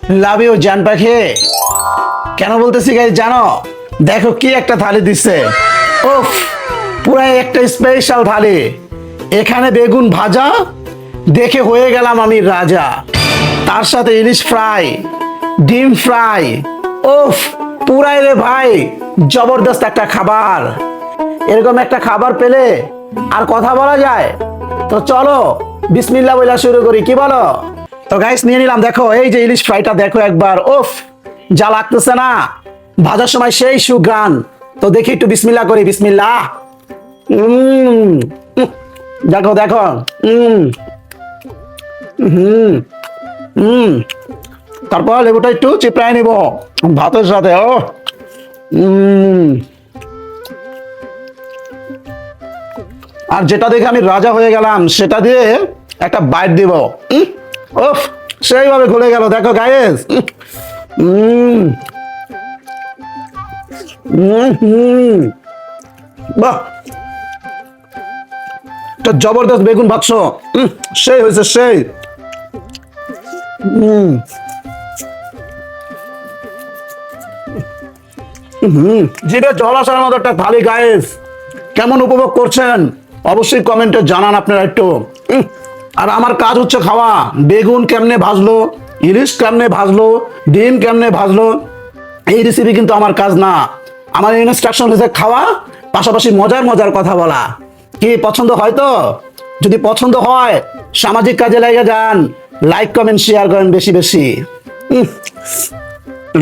Love you জান পাখি। কেন বলতেছি গাইস জানো? দেখো কি একটা থালি দিচ্ছে, উফ পুরাই একটা স্পেশাল থালি। এখানে বেগুন ভাজা, দেখে হয়ে গেলাম আমি রাজা। তার সাথে ইলিশ ফ্রাই, ডিম ফ্রাই, উফ পুরাই রে ভাই জবরদস্ত একটা খাবার। এরকম একটা খাবার পেলে আর কথা বলা যায়? তো চলো বিসমিল্লাহ বইলা শুরু করি, কি বলো? তো গাইস নিয়ে নিলাম, দেখো এই যে ইলিশ ফ্রাইটা দেখো একবার, উফ যা লাগতেছে না, ভাজার সময় সেই সুঘ্রাণ। তো দেখি একটু বিসমিল্লাহ করি, বিসমিল্লাহ। উম দেখো দেখো, তারপর লেবুটা একটু চিপড়ায় নিব ভাতের সাথে। ও আর যেটা দেখে আমি রাজা হয়ে গেলাম সেটা দিয়ে একটা বাইট দিব। ওফ সেইভাবে খুলে গেল, দেখো গাইস। বাহ, জবরদস্ত বেগুন ভাজছো, সেই হয়েছে সেই। জিভে জল আসার মতো একটা থালি গাইস। কেমন উপভোগ করছেন অবশ্যই কমেন্টে জানান আপনারা একটু। আর আমার কাজ হচ্ছে খাওয়া। বেগুন কেমনে ভাজলো, ইলিশ কেমনে ভাজলো, ডিম কেমনে ভাজলো, এই রেসিপি কিন্তু আমার কাজ না। আমার ইনস্ট্রাকশন হচ্ছে খাওয়া, পাশাপাশি মজার মজার কথা বলা। কি পছন্দ হয়? তো যদি পছন্দ হয় সামাজিক কাজে লেগে যান, লাইক কমেন্ট শেয়ার করেন বেশি বেশি।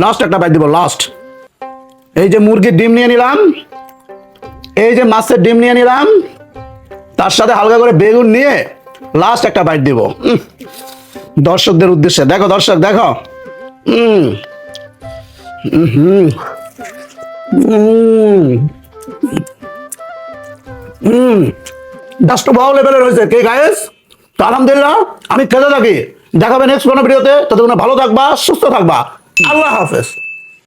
লাস্ট একটা বাইট দিব, লাস্ট। এই যে মুরগির ডিম নিয়ে নিলাম, এই যে মাছের ডিম নিয়ে নিলাম, তার সাথে হালকা করে বেগুন নিয়ে লাস্ট একটা বাইট দিব দর্শকদের উদ্দেশ্যে। দেখো দর্শক দেখো, জাস্ট ভালো লেভেলের হয়েছে কে গাইস। তো আলহামদুলিল্লাহ আমি খেতে থাকি। দেখাবে নেক্সট কোনো ভিডিওতে। ততক্ষণ ভালো থাকবা, সুস্থ থাকবা। আল্লাহ হাফেজ।